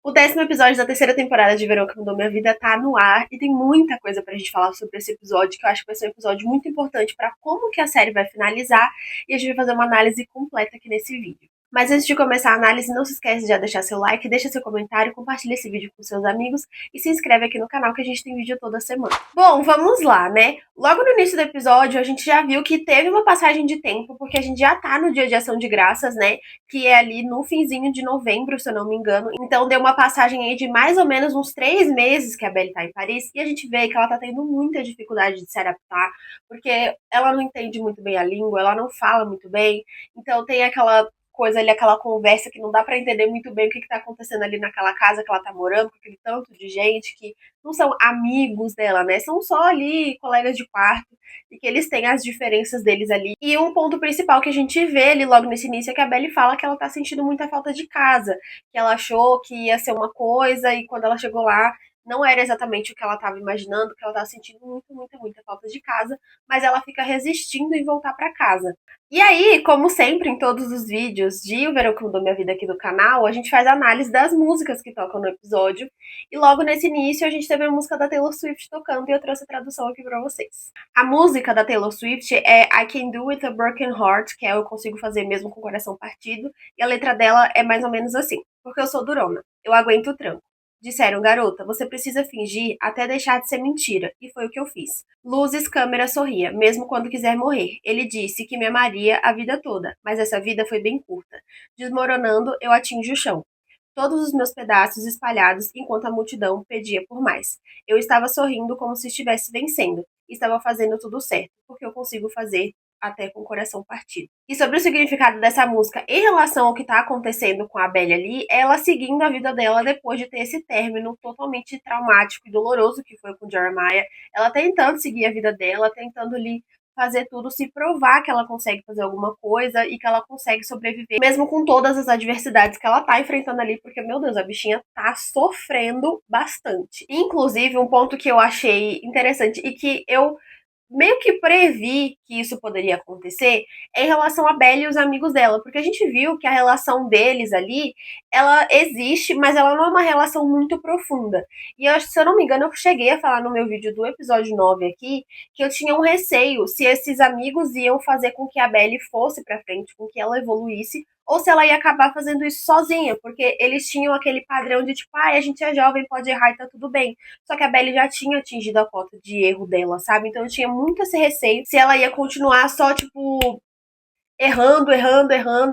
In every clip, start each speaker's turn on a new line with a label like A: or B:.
A: O 10º episódio da terceira temporada de Verão que Mudou Minha Vida tá no ar e tem muita coisa pra gente falar sobre esse episódio, que eu acho que vai ser um episódio muito importante pra como que a série vai finalizar e a gente vai fazer uma análise completa aqui nesse vídeo. Mas antes de começar a análise, não se esquece de já deixar seu like, deixa seu comentário, compartilha esse vídeo com seus amigos e se inscreve aqui no canal que a gente tem vídeo toda semana. Bom, vamos lá, né? Logo no início do episódio, a gente já viu que teve uma passagem de tempo, porque a gente já tá no dia de ação de graças, né? Que é ali no finzinho de novembro, se eu não me engano. Então deu uma passagem aí de mais ou menos uns 3 meses que a Belle tá em Paris, e a gente vê que ela tá tendo muita dificuldade de se adaptar, porque ela não entende muito bem a língua, ela não fala muito bem, então tem aquela coisa ali, aquela conversa que não dá pra entender muito bem o que tá acontecendo ali naquela casa que ela tá morando, com aquele tanto de gente que não são amigos dela, né? São só ali colegas de quarto e que eles têm as diferenças deles ali. E um ponto principal que a gente vê ali logo nesse início é que a Belle fala que ela tá sentindo muita falta de casa, que ela achou que ia ser uma coisa e quando ela chegou lá não era exatamente o que ela estava imaginando, que ela estava sentindo muita falta de casa, mas ela fica resistindo em voltar para casa. E aí, como sempre, em todos os vídeos de O Verão que Mudou Minha Vida aqui do canal, a gente faz análise das músicas que tocam no episódio. E logo nesse início, a gente teve a música da Taylor Swift tocando e eu trouxe a tradução aqui pra vocês. A música da Taylor Swift é I Can Do With a Broken Heart, que é Eu Consigo Fazer Mesmo com o Coração Partido. E a letra dela é mais ou menos assim. Porque eu sou durona, eu aguento o tranco. Disseram, garota, você precisa fingir até deixar de ser mentira. E foi o que eu fiz. Luzes, câmera, sorria, mesmo quando quiser morrer. Ele disse que me amaria a vida toda, mas essa vida foi bem curta. Desmoronando, eu atinjo o chão. Todos os meus pedaços espalhados enquanto a multidão pedia por mais. Eu estava sorrindo como se estivesse vencendo. Estava fazendo tudo certo, porque eu consigo fazer até com o coração partido. E sobre o significado dessa música em relação ao que está acontecendo com a Belle ali, ela seguindo a vida dela depois de ter esse término totalmente traumático e doloroso que foi com o Jeremiah, ela tentando seguir a vida dela, tentando ali fazer tudo, se provar que ela consegue fazer alguma coisa e que ela consegue sobreviver, mesmo com todas as adversidades que ela tá enfrentando ali, porque, meu Deus, a bichinha tá sofrendo bastante. Inclusive, um ponto que eu achei interessante e que eu meio que previ que isso poderia acontecer é em relação a Belle e os amigos dela, porque a gente viu que a relação deles ali, ela existe, mas ela não é uma relação muito profunda. E eu, se eu não me engano, eu cheguei a falar no meu vídeo do episódio 9 aqui, que eu tinha um receio se esses amigos iam fazer com que a Belle fosse pra frente, com que ela evoluísse, ou se ela ia acabar fazendo isso sozinha, porque eles tinham aquele padrão de tipo, a gente é jovem, pode errar e tá tudo bem. Só que a Belle já tinha atingido a cota de erro dela, sabe? Então eu tinha muito esse receio se ela ia continuar só, tipo, errando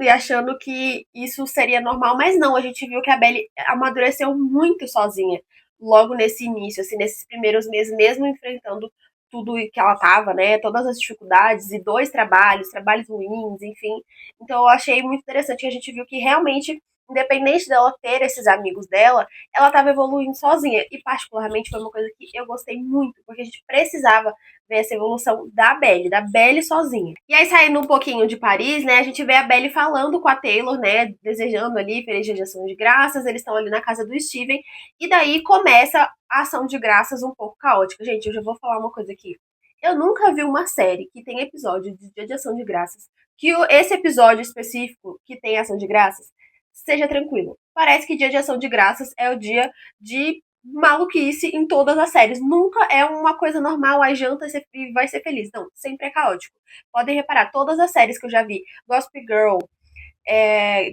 A: e achando que isso seria normal. Mas não, a gente viu que a Belle amadureceu muito sozinha logo nesse início, assim, nesses primeiros meses, mesmo enfrentando tudo que ela tava, né? Todas as dificuldades e 2 trabalhos, trabalhos ruins, enfim. Então eu achei muito interessante que a gente viu que realmente, independente dela ter esses amigos dela, ela estava evoluindo sozinha. E particularmente foi uma coisa que eu gostei muito, porque a gente precisava ver essa evolução da Belle sozinha. E aí, saindo um pouquinho de Paris, né, a gente vê a Belle falando com a Taylor, né, desejando ali feliz dia de ação de graças, eles estão ali na casa do Steven, e daí começa a ação de graças um pouco caótica. Gente, eu já vou falar uma coisa aqui. Eu nunca vi uma série que tem episódio de dia de ação de graças, que esse episódio específico que tem ação de graças, seja tranquilo. Parece que dia de ação de graças é o dia de maluquice em todas as séries. Nunca é uma coisa normal, a janta e vai ser feliz. Não, sempre é caótico. Podem reparar, todas as séries que eu já vi, Gossip Girl,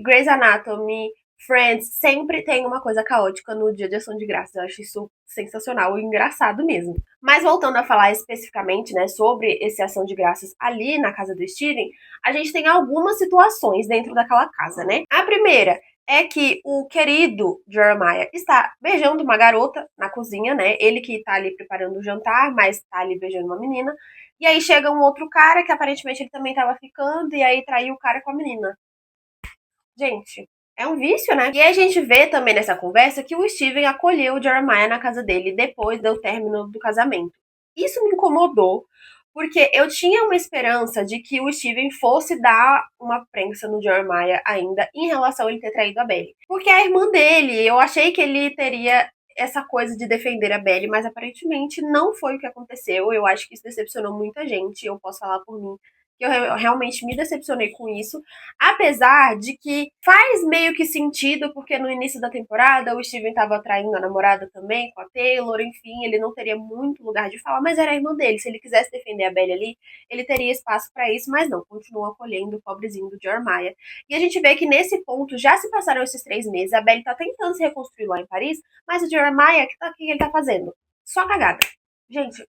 A: Grey's Anatomy, Friends, sempre tem uma coisa caótica no dia de ação de graças. Eu acho isso sensacional e engraçado mesmo. Mas voltando a falar especificamente, né, sobre esse ação de graças ali na casa do Steven, a gente tem algumas situações dentro daquela casa, né? A primeira é que o querido Jeremiah está beijando uma garota na cozinha, né? Ele que tá ali preparando o jantar, mas tá ali beijando uma menina. E aí chega um outro cara que aparentemente ele também tava ficando, e aí traiu o cara com a menina. Gente, é um vício, né? E aí a gente vê também nessa conversa que o Steven acolheu o Jeremiah na casa dele depois do término do casamento. Isso me incomodou, porque eu tinha uma esperança de que o Steven fosse dar uma prensa no Jeremiah ainda em relação a ele ter traído a Belly. Porque é a irmã dele, eu achei que ele teria essa coisa de defender a Belly, mas aparentemente não foi o que aconteceu. Eu acho que isso decepcionou muita gente, eu posso falar por mim que eu realmente me decepcionei com isso. Apesar de que faz meio que sentido, porque no início da temporada o Steven tava traindo a namorada também, com a Taylor, enfim, ele não teria muito lugar de falar, mas era a irmã dele. Se ele quisesse defender a Belly ali, ele teria espaço para isso, mas não, continua acolhendo o pobrezinho do Jeremiah. E a gente vê que nesse ponto já se passaram esses 3 meses, a Belly tá tentando se reconstruir lá em Paris, mas o Jeremiah, o que ele tá fazendo? Só cagada. Gente,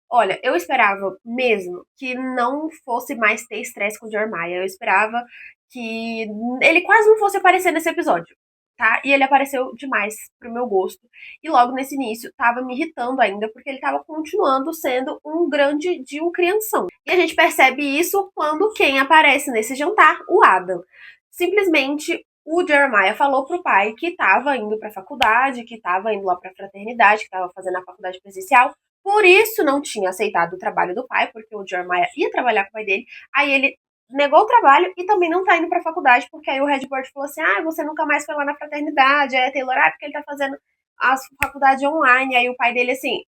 A: olha, eu esperava mesmo que não fosse mais ter estresse com o Jeremiah. Eu esperava que ele quase não fosse aparecer nesse episódio, tá? E ele apareceu demais pro meu gosto. E logo nesse início tava me irritando ainda, porque ele tava continuando sendo um grande de um crianção. E a gente percebe isso quando quem aparece nesse jantar? O Adam. Simplesmente o Jeremiah falou pro pai que tava indo pra faculdade, que tava indo lá pra fraternidade, que tava fazendo a faculdade presencial, por isso não tinha aceitado o trabalho do pai, porque o Jeremiah ia trabalhar com o pai dele. Aí ele negou o trabalho e também não tá indo pra faculdade, porque aí o Redbird falou assim: ah, você nunca mais foi lá na fraternidade. Aí a Taylor, ah, porque ele tá fazendo a faculdade online. Aí o pai dele assim,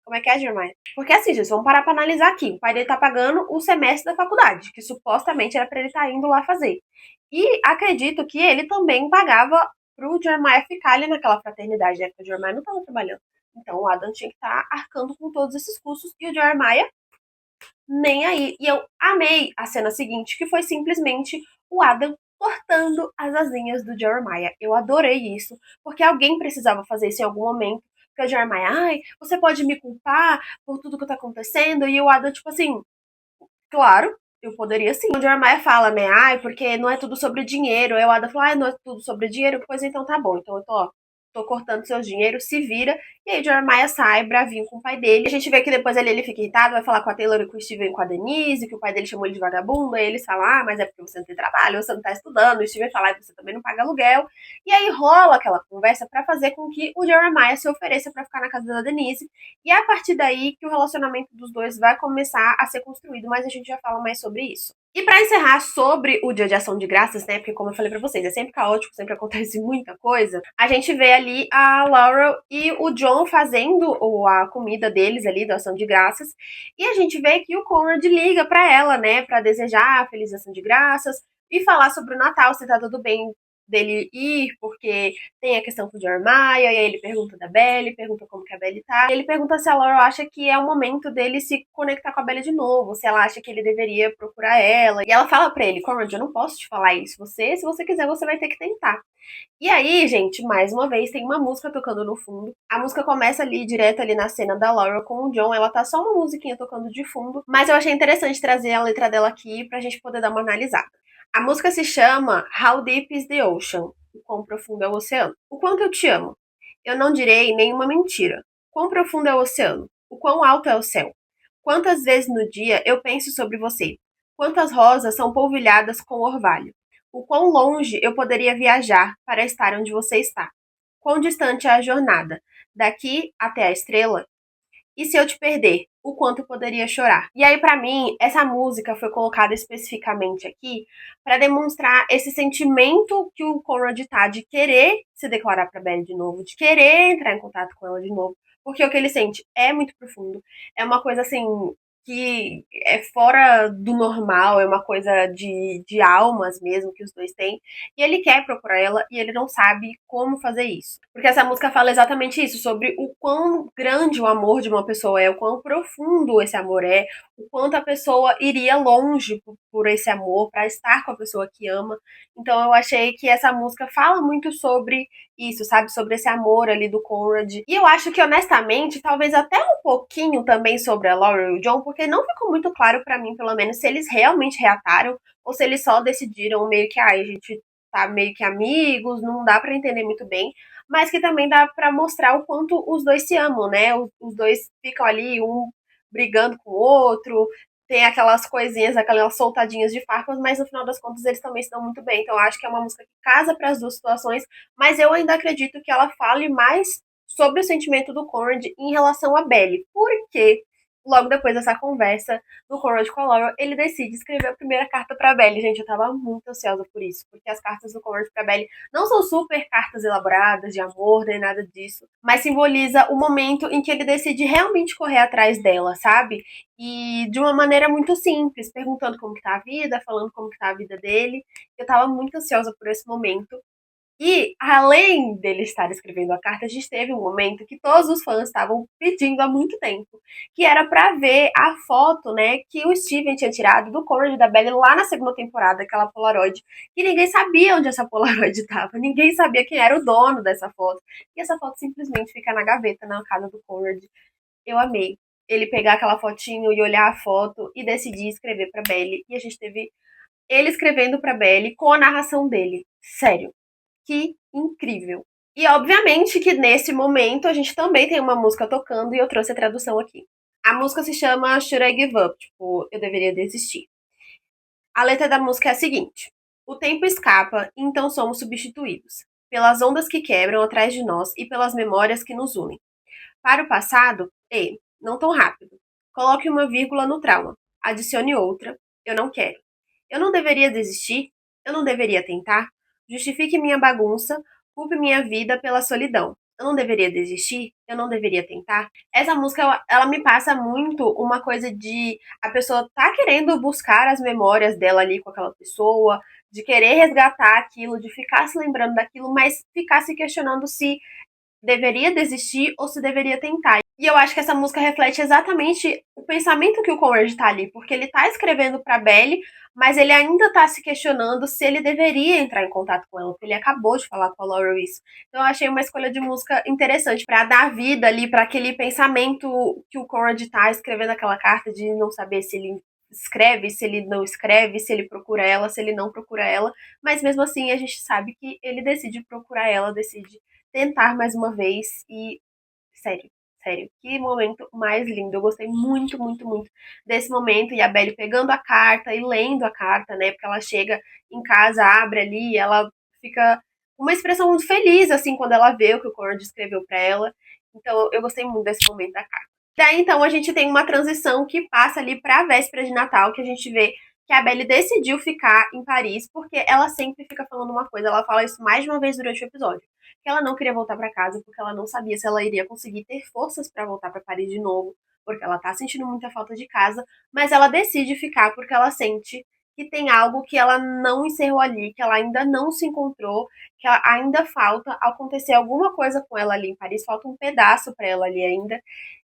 A: como é que é, Jeremiah? Porque assim, gente, vamos parar pra analisar aqui. O pai dele tá pagando o semestre da faculdade, que supostamente era pra ele estar tá indo lá fazer. E acredito que ele também pagava pro Jeremiah ficar ali naquela fraternidade, né? Porque o Jeremiah não tava trabalhando. Então o Adam tinha que estar tá arcando com todos esses custos e o Jeremiah nem aí. E eu amei a cena seguinte, que foi simplesmente o Adam cortando as asinhas do Jeremiah. Eu adorei isso, porque alguém precisava fazer isso em algum momento. Porque o Jeremiah, ai, você pode me culpar por tudo que tá acontecendo? E o Adam, tipo assim, claro, eu poderia sim. O Jeremiah fala, né, ai, porque não é tudo sobre dinheiro. Aí o Ada fala, ai, não é tudo sobre dinheiro? Pois então tá bom. Então eu tô cortando seus dinheiros, se vira. E aí o Jeremiah sai bravinho com o pai dele. A gente vê que depois ele fica irritado, vai falar com a Taylor e com o Steven e com a Denise, que o pai dele chamou ele de vagabundo. Aí eles falam, ah, mas é porque você não tem trabalho, você não tá estudando. O Steven fala, ah, você também não paga aluguel. E aí rola aquela conversa pra fazer com que o Jeremiah se ofereça pra ficar na casa da Denise. E é a partir daí que o relacionamento dos dois vai começar a ser construído, mas a gente já fala mais sobre isso. E pra encerrar sobre o Dia de Ação de Graças, né, porque como eu falei pra vocês, é sempre caótico, sempre acontece muita coisa, a gente vê ali a Laurel e o John fazendo a comida deles ali, da Ação de Graças, e a gente vê que o Conrad liga pra ela, né, pra desejar a Feliz Ação de Graças e falar sobre o Natal, se tá tudo bem dele ir, porque tem a questão com o Jeremiah, e aí ele pergunta da Belly, pergunta como que a Belly tá. E ele pergunta se a Laura acha que é o momento dele se conectar com a Belly de novo, se ela acha que ele deveria procurar ela. E ela fala pra ele, Conrad, eu não posso te falar isso. Você, se você quiser, você vai ter que tentar. E aí, gente, mais uma vez, tem uma música tocando no fundo. A música começa ali, direto ali na cena da Laura com o John. Ela tá só uma musiquinha tocando de fundo. Mas eu achei interessante trazer a letra dela aqui pra gente poder dar uma analisada. A música se chama How Deep is the Ocean? O quão profundo é o oceano. O quanto eu te amo. Eu não direi nenhuma mentira. Quão profundo é o oceano? O quão alto é o céu? Quantas vezes no dia eu penso sobre você? Quantas rosas são polvilhadas com orvalho? O quão longe eu poderia viajar para estar onde você está? Quão distante é a jornada? Daqui até a estrela? E se eu te perder, o quanto eu poderia chorar? E aí, pra mim, essa música foi colocada especificamente aqui pra demonstrar esse sentimento que o Conrad tá de querer se declarar pra Belly de novo, de querer entrar em contato com ela de novo, porque o que ele sente é muito profundo. É uma coisa assim que é fora do normal, é uma coisa de almas mesmo que os dois têm. E ele quer procurar ela e ele não sabe como fazer isso. Porque essa música fala exatamente isso, sobre o quão grande o amor de uma pessoa é, o quão profundo esse amor é, o quanto a pessoa iria longe por esse amor, para estar com a pessoa que ama. Então eu achei que essa música fala muito sobre isso, sabe? Sobre esse amor ali do Conrad. E eu acho que, honestamente, talvez até um pouquinho também sobre a Laura e o John, porque não ficou muito claro pra mim, pelo menos, se eles realmente reataram ou se eles só decidiram meio que, ai, a gente tá meio que amigos, não dá pra entender muito bem, mas que também dá pra mostrar o quanto os dois se amam, né? Os dois ficam ali, um brigando com o outro, tem aquelas coisinhas, aquelas soltadinhas de farpas, mas no final das contas eles também se dão muito bem. Então eu acho que é uma música que casa para as duas situações, mas eu ainda acredito que ela fale mais sobre o sentimento do Conrad em relação a Belly. Por quê? logo depois dessa conversa do Conrad com a Laurel, ele decide escrever a primeira carta pra Belly. Gente, eu tava muito ansiosa por isso, porque as cartas do Conrad pra Belly não são super cartas elaboradas de amor, nem nada disso, mas simboliza o momento em que ele decide realmente correr atrás dela, sabe? E de uma maneira muito simples, perguntando como que tá a vida, falando como que tá a vida dele. Eu tava muito ansiosa por esse momento. E, além dele estar escrevendo a carta, a gente teve um momento que todos os fãs estavam pedindo há muito tempo, que era pra ver a foto, né, que o Steven tinha tirado do Conrad e da Belly lá na segunda temporada, aquela Polaroid, que ninguém sabia onde essa Polaroid estava, ninguém sabia quem era o dono dessa foto. E essa foto simplesmente fica na gaveta, na casa do Conrad. Eu amei. Ele pegar aquela fotinho e olhar a foto e decidir escrever pra Belly. E a gente teve ele escrevendo pra Belly com a narração dele. Sério, que incrível. E obviamente que nesse momento a gente também tem uma música tocando e eu trouxe a tradução aqui. A música se chama Should I Give Up? Tipo, eu deveria desistir. A letra da música é a seguinte: o tempo escapa e então somos substituídos pelas ondas que quebram atrás de nós e pelas memórias que nos unem. Para o passado, não tão rápido. Coloque uma vírgula no trauma. Adicione outra. Eu não quero. Eu não deveria desistir? Eu não deveria tentar? Justifique minha bagunça, culpe minha vida pela solidão. Eu não deveria desistir? Eu não deveria tentar? Essa música, ela me passa muito uma coisa de a pessoa tá querendo buscar as memórias dela ali com aquela pessoa, de querer resgatar aquilo, de ficar se lembrando daquilo, mas ficar se questionando se deveria desistir ou se deveria tentar. E eu acho que essa música reflete exatamente o pensamento que o Conrad tá ali, porque ele tá escrevendo pra Belly, mas ele ainda tá se questionando se ele deveria entrar em contato com ela, porque ele acabou de falar com a Laurel isso. Então eu achei uma escolha de música interessante pra dar vida ali para aquele pensamento que o Conrad tá escrevendo aquela carta de não saber se ele escreve, se ele não escreve, se ele procura ela, se ele não procura ela, mas mesmo assim a gente sabe que ele decide procurar ela, decide tentar mais uma vez e sério, sério, que momento mais lindo. Eu gostei muito, muito, muito desse momento e a Belly pegando a carta e lendo a carta, né? Porque ela chega em casa, abre ali, e ela fica com uma expressão muito feliz assim quando ela vê o que o Conrad escreveu para ela. Então eu gostei muito desse momento da carta. Daí então a gente tem uma transição que passa ali para a véspera de Natal, que a gente vê que a Belle decidiu ficar em Paris, porque ela sempre fica falando uma coisa, ela fala isso mais de uma vez durante o episódio, que ela não queria voltar para casa porque ela não sabia se ela iria conseguir ter forças para voltar para Paris de novo, porque ela tá sentindo muita falta de casa, mas ela decide ficar porque ela sente que tem algo que ela não encerrou ali, que ela ainda não se encontrou, que ela ainda falta acontecer alguma coisa com ela ali em Paris, falta um pedaço para ela ali ainda.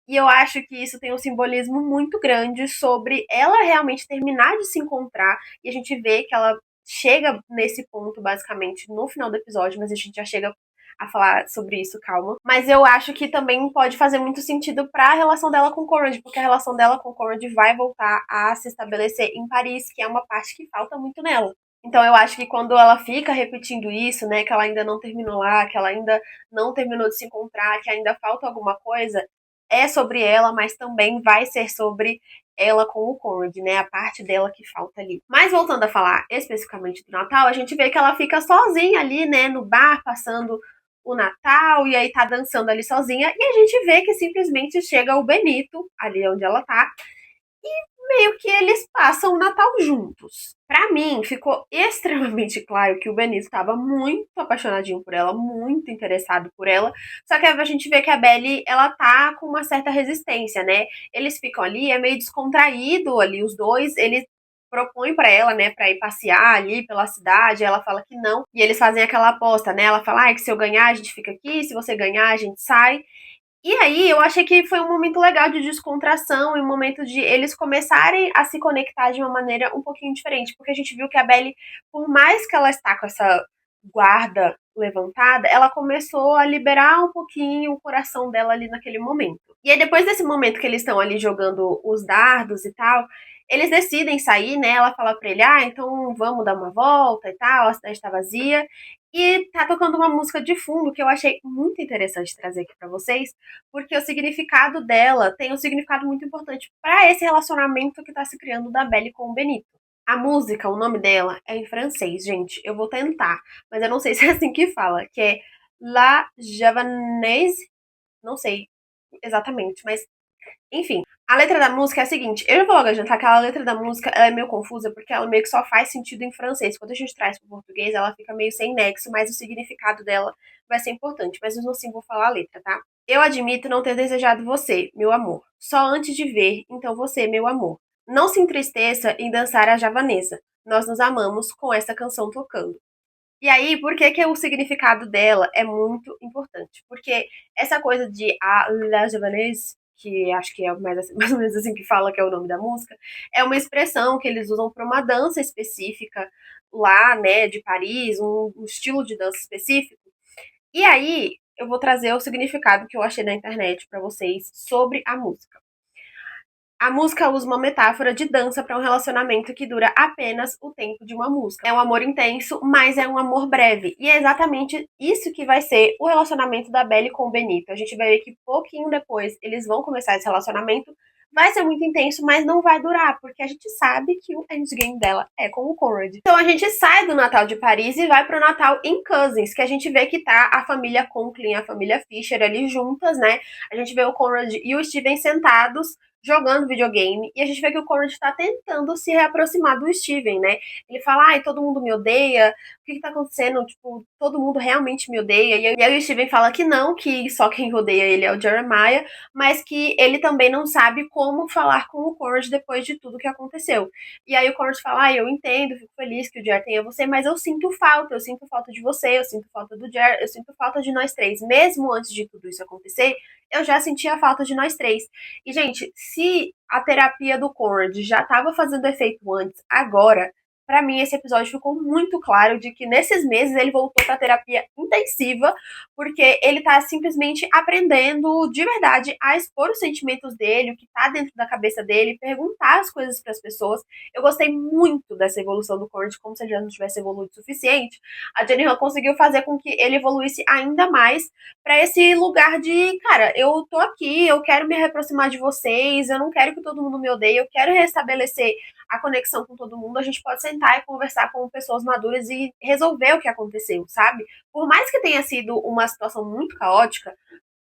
A: E eu acho que isso tem um simbolismo muito grande sobre ela realmente terminar de se encontrar. E a gente vê que ela chega nesse ponto, basicamente, no final do episódio, mas a gente já chega a falar sobre isso, calma. Mas eu acho que também pode fazer muito sentido para a relação dela com o Conrad, porque a relação dela com o Conrad vai voltar a se estabelecer em Paris, que é uma parte que falta muito nela. Então eu acho que quando ela fica repetindo isso, né, que ela ainda não terminou lá, que ela ainda não terminou de se encontrar, que ainda falta alguma coisa, é sobre ela, mas também vai ser sobre ela com o Conrad, né? A parte dela que falta ali. Mas voltando a falar especificamente do Natal, a gente vê que ela fica sozinha ali, né, no bar, passando o Natal, e aí tá dançando ali sozinha, e a gente vê que simplesmente chega o Benito, ali onde ela tá, meio que eles passam o Natal juntos. Pra mim, ficou extremamente claro que o Benito estava muito apaixonadinho por ela, muito interessado por ela. Só que a gente vê que a Belly, ela tá com uma certa resistência, né? Eles ficam ali, é meio descontraído ali os dois. Ele propõe pra ela, né, pra ir passear ali pela cidade, ela fala que não, e eles fazem aquela aposta, né? Ela fala: "Ah, que se eu ganhar, a gente fica aqui, se você ganhar, a gente sai". E aí, eu achei que foi um momento legal de descontração e um momento de eles começarem a se conectar de uma maneira um pouquinho diferente, porque a gente viu que a Belly, por mais que ela está com essa guarda levantada, ela começou a liberar um pouquinho o coração dela ali naquele momento. E aí, depois desse momento que eles estão ali jogando os dardos e tal, eles decidem sair, né? Ela fala pra ele: "Ah, então vamos dar uma volta e tal, a cidade tá vazia". E tá tocando uma música de fundo que eu achei muito interessante trazer aqui pra vocês, porque o significado dela tem um significado muito importante para esse relacionamento que tá se criando da Belle com o Benito. A música, o nome dela é em francês, gente. Eu vou tentar, mas eu não sei se é assim que fala, que é La Javanaise, não sei exatamente, mas enfim. A letra da música é a seguinte, eu já vou logo adiantar que a letra da música ela é meio confusa, porque ela meio que só faz sentido em francês. Quando a gente traz pro português, ela fica meio sem nexo, mas o significado dela vai ser importante. Mas mesmo assim, vou falar a letra, tá? Eu admito não ter desejado você, meu amor. Só antes de ver, então você, meu amor. Não se entristeça em dançar a javanesa. Nós nos amamos com essa canção tocando. E aí, por que que o significado dela é muito importante? Porque essa coisa de a la javanaise, que acho que é mais, mais ou menos assim que fala que é o nome da música, é uma expressão que eles usam para uma dança específica lá, né, de Paris, um estilo de dança específico. E aí, eu vou trazer o significado que eu achei na internet para vocês sobre a música. A música usa uma metáfora de dança para um relacionamento que dura apenas o tempo de uma música. É um amor intenso, mas é um amor breve. E é exatamente isso que vai ser o relacionamento da Belle com o Benito. A gente vai ver que pouquinho depois eles vão começar esse relacionamento. Vai ser muito intenso, mas não vai durar, porque a gente sabe que o endgame dela é com o Conrad. Então a gente sai do Natal de Paris e vai pro Natal em Cousins, que a gente vê que tá a família Conklin, a família Fisher ali juntas, né? A gente vê o Conrad e o Steven sentados jogando videogame, e a gente vê que o Conrad tá tentando se reaproximar do Steven, né? Ele fala, ai, todo mundo me odeia, o que que tá acontecendo? Tipo, todo mundo realmente me odeia. E aí o Steven fala que não, que só quem odeia ele é o Jeremiah, mas que ele também não sabe como falar com o Conrad depois de tudo que aconteceu. E aí o Conrad fala, ai, eu entendo, fico feliz que o Jer tenha você, mas eu sinto falta de você, eu sinto falta do Jer, eu sinto falta de nós três. Mesmo antes de tudo isso acontecer, eu já sentia falta de nós três. E, gente, se a terapia do Conrad já estava fazendo efeito antes, agora, pra mim esse episódio ficou muito claro de que nesses meses ele voltou pra terapia intensiva, porque ele tá simplesmente aprendendo de verdade a expor os sentimentos dele, o que tá dentro da cabeça dele, perguntar as coisas para as pessoas. Eu gostei muito dessa evolução do Conrad, como se ele já não tivesse evoluído o suficiente. A Jenny Han conseguiu fazer com que ele evoluísse ainda mais para esse lugar de, cara, eu tô aqui, eu quero me aproximar de vocês, eu não quero que todo mundo me odeie, eu quero restabelecer a conexão com todo mundo, a gente pode sentar e conversar com pessoas maduras e resolver o que aconteceu, sabe? Por mais que tenha sido uma situação muito caótica,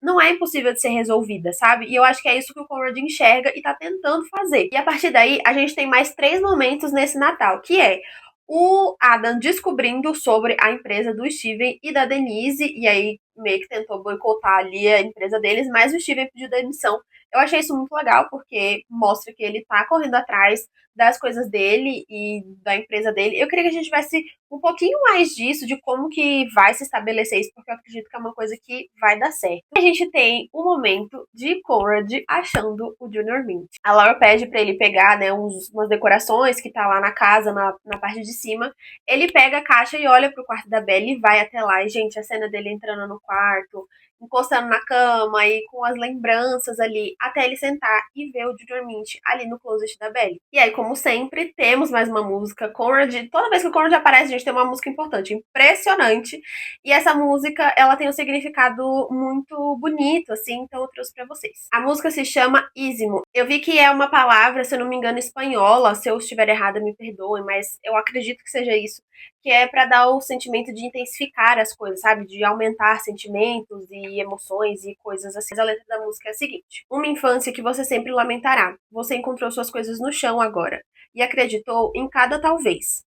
A: não é impossível de ser resolvida, sabe? E eu acho que é isso que o Conrad enxerga e tá tentando fazer. E a partir daí, a gente tem mais 3 momentos nesse Natal, que é o Adam descobrindo sobre a empresa do Steven e da Denise, e aí meio que tentou boicotar ali a empresa deles, mas o Steven pediu demissão. Eu achei isso muito legal, porque mostra que ele tá correndo atrás das coisas dele e da empresa dele. Eu queria que a gente tivesse um pouquinho mais disso, de como que vai se estabelecer isso, porque eu acredito que é uma coisa que vai dar certo. A gente tem o momento de Conrad achando o Junior Mint. A Laura pede pra ele pegar, né, umas decorações que tá lá na casa, na parte de cima. Ele pega a caixa e olha pro quarto da Belle e vai até lá. E, gente, a cena dele entrando no quarto, encostando na cama e com as lembranças ali, até ele sentar e ver o Junior Mint ali no closet da Belle. E aí, como sempre, temos mais uma música. Conrad, toda vez que o Conrad aparece, a gente tem uma música importante, impressionante. E essa música, ela tem um significado muito bonito, assim, então eu trouxe pra vocês. A música se chama Ísimo. Eu vi que é uma palavra, se eu não me engano, espanhola. Se eu estiver errada, me perdoem, mas eu acredito que seja isso, que é para dar o sentimento de intensificar as coisas, sabe? De aumentar sentimentos e emoções e coisas assim. A letra da música é a seguinte: uma infância que você sempre lamentará. Você encontrou suas coisas no chão agora e acreditou em cada talvez.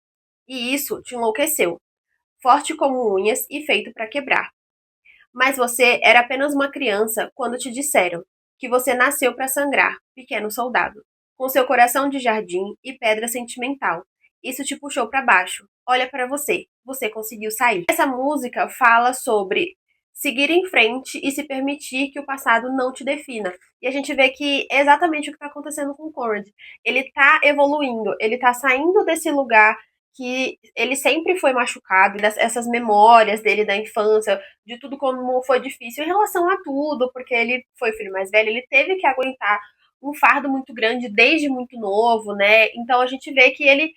A: E isso te enlouqueceu, forte como unhas e feito para quebrar. Mas você era apenas uma criança quando te disseram que você nasceu para sangrar, pequeno soldado, com seu coração de jardim e pedra sentimental. Isso te puxou para baixo. Olha para você, você conseguiu sair. Essa música fala sobre seguir em frente e se permitir que o passado não te defina. E a gente vê que é exatamente o que está acontecendo com o Conrad. Ele está evoluindo, ele está saindo desse lugar que ele sempre foi machucado, essas memórias dele da infância, de tudo como foi difícil em relação a tudo, porque ele foi o filho mais velho, ele teve que aguentar um fardo muito grande desde muito novo, né? Então a gente vê que ele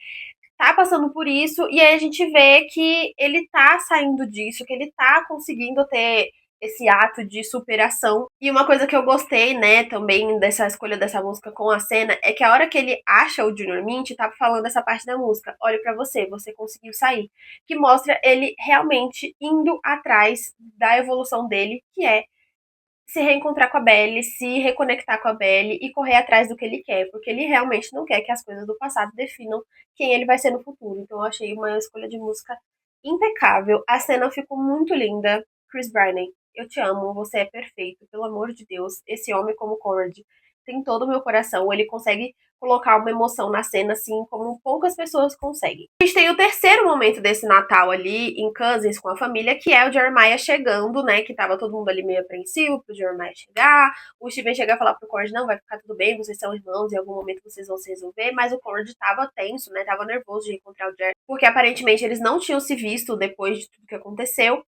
A: tá passando por isso, e aí a gente vê que ele tá saindo disso, que ele tá conseguindo ter esse ato de superação. E uma coisa que eu gostei, né, também dessa escolha dessa música com a cena, é que a hora que ele acha o Junior Mint, tá falando essa parte da música, olha pra você, você conseguiu sair. Que mostra ele realmente indo atrás da evolução dele, que é se reencontrar com a Belle, se reconectar com a Belle e correr atrás do que ele quer, porque ele realmente não quer que as coisas do passado definam quem ele vai ser no futuro. Então eu achei uma escolha de música impecável. A cena ficou muito linda. Chris Barney, eu te amo, você é perfeito, pelo amor de Deus. Esse homem como Cord tem todo o meu coração. Ele consegue colocar uma emoção na cena assim como poucas pessoas conseguem. A gente tem o terceiro momento desse Natal ali em Cousins com a família, que é o Jeremiah chegando, né? Que tava todo mundo ali meio apreensivo pro Jeremiah chegar. O Steven chega a falar pro Cord, não, vai ficar tudo bem, vocês são irmãos, em algum momento vocês vão se resolver. Mas o Cord tava tenso, né? Tava nervoso de encontrar o Jer, porque aparentemente eles não tinham se visto depois de tudo que aconteceu.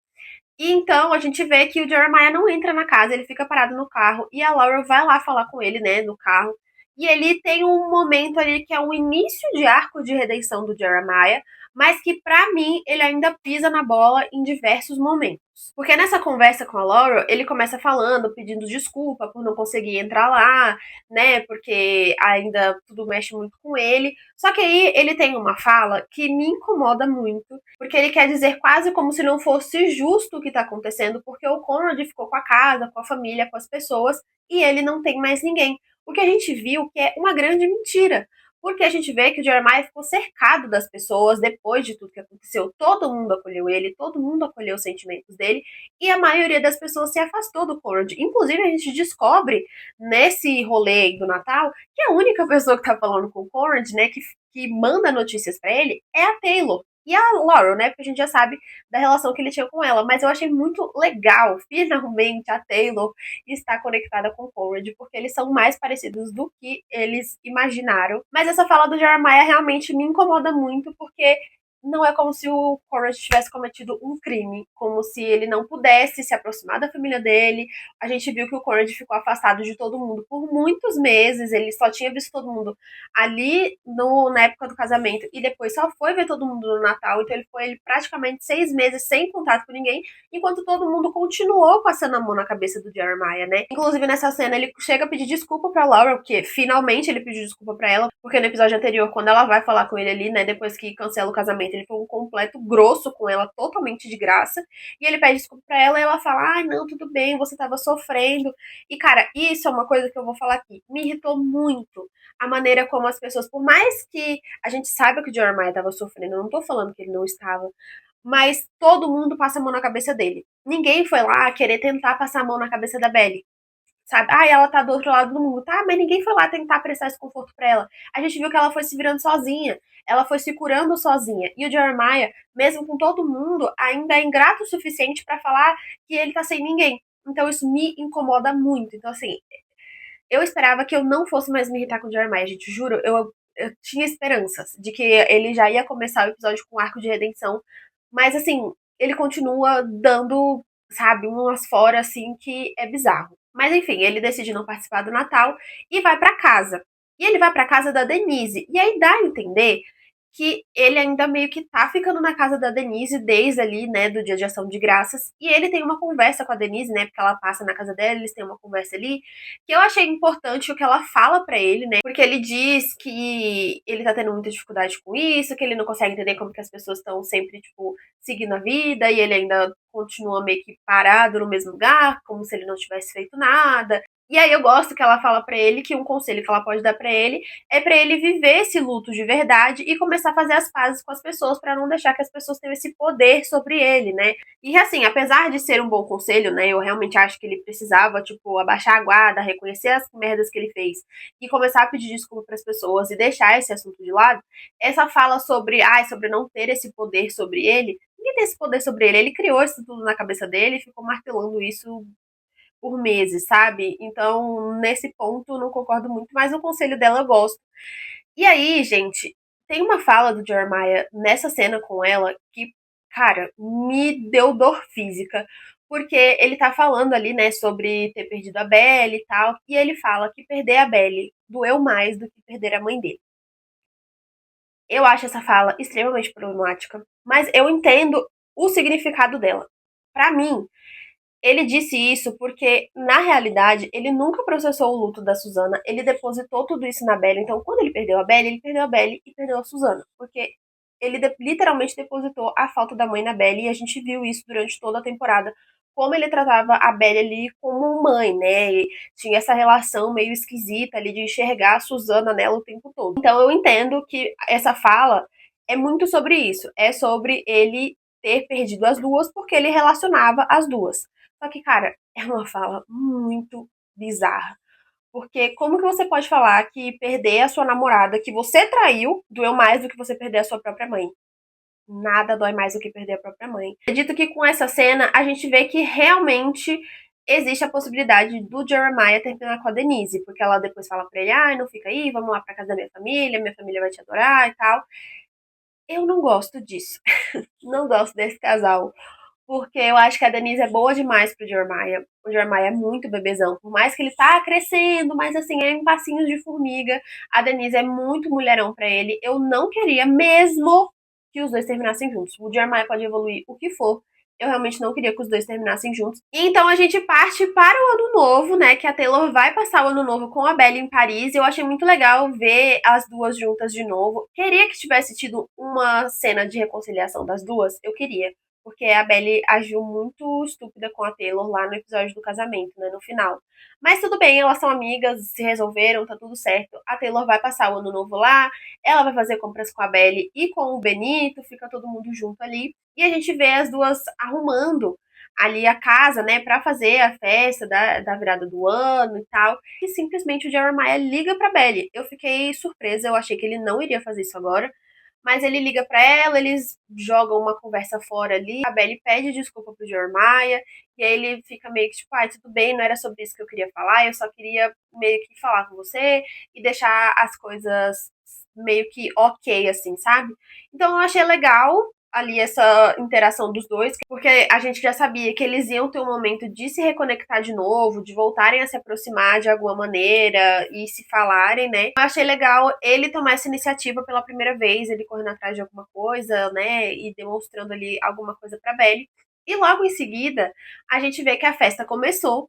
A: E então a gente vê que o Jeremiah não entra na casa, ele fica parado no carro e a Laura vai lá falar com ele, né, no carro. E ele tem um momento ali que é um início de arco de redenção do Jeremiah, mas que pra mim ele ainda pisa na bola em diversos momentos. Porque nessa conversa com a Laura, ele começa falando, pedindo desculpa por não conseguir entrar lá, né, porque ainda tudo mexe muito com ele. Só que aí ele tem uma fala que me incomoda muito, porque ele quer dizer quase como se não fosse justo o que tá acontecendo, porque o Conrad ficou com a casa, com a família, com as pessoas, e ele não tem mais ninguém. O que a gente viu que é uma grande mentira. Porque a gente vê que o Jeremiah ficou cercado das pessoas depois de tudo que aconteceu. Todo mundo acolheu ele, todo mundo acolheu os sentimentos dele, e a maioria das pessoas se afastou do Conrad. Inclusive, a gente descobre nesse rolê do Natal que a única pessoa que tá falando com o Conrad, né, que manda notícias pra ele, é a Taylor. E a Laurel, né? Porque a gente já sabe da relação que ele tinha com ela. Mas eu achei muito legal, finalmente, a Taylor estar conectada com o Conrad, porque eles são mais parecidos do que eles imaginaram. Mas essa fala do Jeremiah realmente me incomoda muito, porque não é como se o Conrad tivesse cometido um crime, como se ele não pudesse se aproximar da família dele. A gente viu que o Conrad ficou afastado de todo mundo por muitos meses, ele só tinha visto todo mundo ali na época do casamento e depois só foi ver todo mundo no Natal, então ele foi praticamente 6 meses sem contato com ninguém, enquanto todo mundo continuou passando a mão na cabeça do Jeremiah, né? Inclusive nessa cena ele chega a pedir desculpa pra Laura, porque finalmente ele pediu desculpa pra ela, porque no episódio anterior, quando ela vai falar com ele ali, né, depois que cancela o casamento, ele foi um completo grosso com ela, totalmente de graça, e ele pede desculpa pra ela e ela fala, ai, não, tudo bem, você tava sofrendo. E cara, isso é uma coisa que eu vou falar aqui, me irritou muito a maneira como as pessoas, por mais que a gente saiba que o Jeremiah estava sofrendo, eu não tô falando que ele não estava, mas todo mundo passa a mão na cabeça dele. Ninguém foi lá querer tentar passar a mão na cabeça da Belly, sabe? Ah, ela tá do outro lado do mundo, tá? Mas ninguém foi lá tentar prestar esse conforto pra ela. A gente viu que ela foi se virando sozinha, ela foi se curando sozinha. E o Jeremiah, mesmo com todo mundo, ainda é ingrato o suficiente pra falar que ele tá sem ninguém. Então isso me incomoda muito. Então, assim, eu esperava que eu não fosse mais me irritar com o Jeremiah, gente. Juro, eu tinha esperanças de que ele já ia começar o episódio com um arco de redenção. Mas, assim, ele continua dando, sabe, umas fora, assim, que é bizarro. Mas, enfim, ele decide não participar do Natal e vai pra casa. E ele vai pra casa da Denise. E aí dá a entender que ele ainda meio que tá ficando na casa da Denise desde ali, né, do dia de ação de graças. E ele tem uma conversa com a Denise, né, porque ela passa na casa dela, eles têm uma conversa ali, que eu achei importante o que ela fala pra ele, né, porque ele diz que ele tá tendo muita dificuldade com isso, que ele não consegue entender como que as pessoas estão sempre, tipo, seguindo a vida, e ele ainda continua meio que parado no mesmo lugar, como se ele não tivesse feito nada. E aí eu gosto que ela fala pra ele que um conselho que ela pode dar pra ele é pra ele viver esse luto de verdade e começar a fazer as pazes com as pessoas pra não deixar que as pessoas tenham esse poder sobre ele, né? E assim, apesar de ser um bom conselho, né, eu realmente acho que ele precisava, tipo, abaixar a guarda, reconhecer as merdas que ele fez e começar a pedir desculpa pras pessoas e deixar esse assunto de lado. Essa fala sobre, sobre não ter esse poder sobre ele, ninguém tem esse poder sobre ele, ele criou isso tudo na cabeça dele e ficou martelando isso por meses, sabe? Então, nesse ponto, não concordo muito, mas o conselho dela eu gosto. E aí, gente, tem uma fala do Jeremiah nessa cena com ela que, cara, me deu dor física. Porque ele tá falando ali, né, sobre ter perdido a Belle e tal. E ele fala que perder a Belle doeu mais do que perder a mãe dele. Eu acho essa fala extremamente problemática, mas eu entendo o significado dela. Pra mim, ele disse isso porque, na realidade, ele nunca processou o luto da Susana, ele depositou tudo isso na Belle. Então, quando ele perdeu a Belle e perdeu a Susana. Porque ele literalmente depositou a falta da mãe na Belle e a gente viu isso durante toda a temporada como ele tratava a Belly ali como mãe, né? E tinha essa relação meio esquisita ali de enxergar a Susana nela o tempo todo. Então eu entendo que essa fala é muito sobre isso. É sobre ele ter perdido as duas porque ele relacionava as duas. Só que, cara, é uma fala muito bizarra. Porque como que você pode falar que perder a sua namorada, que você traiu, doeu mais do que você perder a sua própria mãe? Nada dói mais do que perder a própria mãe. Acredito que com essa cena a gente vê que realmente existe a possibilidade do Jeremiah terminar com a Denise, porque ela depois fala pra ele, ah, não fica aí, vamos lá pra casa da minha família vai te adorar e tal. Eu não gosto disso. Não gosto desse casal. Porque eu acho que a Denise é boa demais pro Jeremiah. O Jeremiah é muito bebezão. Por mais que ele tá crescendo, mas assim, é em passinhos de formiga. A Denise é muito mulherão pra ele. Eu não queria mesmo que os dois terminassem juntos. O Jeremiah pode evoluir o que for. Eu realmente não queria que os dois terminassem juntos. E então a gente parte para o ano novo, né? Que a Taylor vai passar o ano novo com a Belle em Paris. E eu achei muito legal ver as duas juntas de novo. Queria que tivesse tido uma cena de reconciliação das duas. Eu queria. Porque a Belle agiu muito estúpida com a Taylor lá no episódio do casamento, né? No final. Mas tudo bem, elas são amigas, se resolveram, tá tudo certo. A Taylor vai passar o ano novo lá, ela vai fazer compras com a Belle e com o Benito, fica todo mundo junto ali. E a gente vê as duas arrumando ali a casa, né, pra fazer a festa da virada do ano e tal. E simplesmente o Jeremiah liga pra Belle. Eu fiquei surpresa, eu achei que ele não iria fazer isso agora. Mas ele liga pra ela, eles jogam uma conversa fora ali. A Belly pede desculpa pro Jeremiah. E aí ele fica meio que tipo, ai, tudo bem, não era sobre isso que eu queria falar. Eu só queria meio que falar com você e deixar as coisas meio que ok, assim, sabe? Então eu achei legal ali essa interação dos dois, porque a gente já sabia que eles iam ter um momento de se reconectar de novo, de voltarem a se aproximar de alguma maneira e se falarem, né? Eu achei legal ele tomar essa iniciativa pela primeira vez, ele correndo atrás de alguma coisa, né? E demonstrando ali alguma coisa pra Belly. E logo em seguida, a gente vê que a festa começou.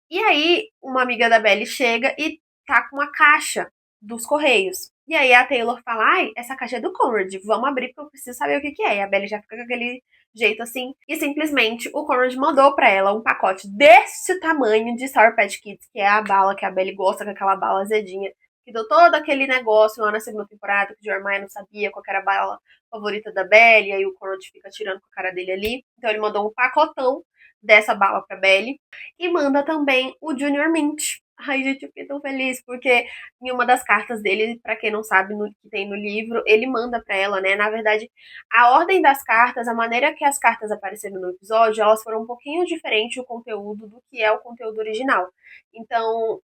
A: E aí, uma amiga da Belly chega e tá com uma caixa dos Correios. E aí a Taylor fala, ai, essa caixa é do Conrad, vamos abrir porque eu preciso saber o que que é. E a Belly já fica com aquele jeito assim. E simplesmente o Conrad mandou pra ela um pacote desse tamanho de Sour Patch Kids, que é a bala que a Belly gosta, com aquela bala azedinha. Que deu todo aquele negócio lá na segunda temporada, que o Jeremiah não sabia qual era a bala favorita da Belly, e aí o Conrad fica tirando com a cara dele ali. Então ele mandou um pacotão dessa bala pra Belly. E manda também o Junior Mint. Ai, gente, eu fiquei tão feliz, porque em uma das cartas dele, pra quem não sabe, no que tem no livro, ele manda pra ela, né? Na verdade, a ordem das cartas, a maneira que as cartas apareceram no episódio, elas foram um pouquinho diferente o conteúdo do que é o conteúdo original. Então,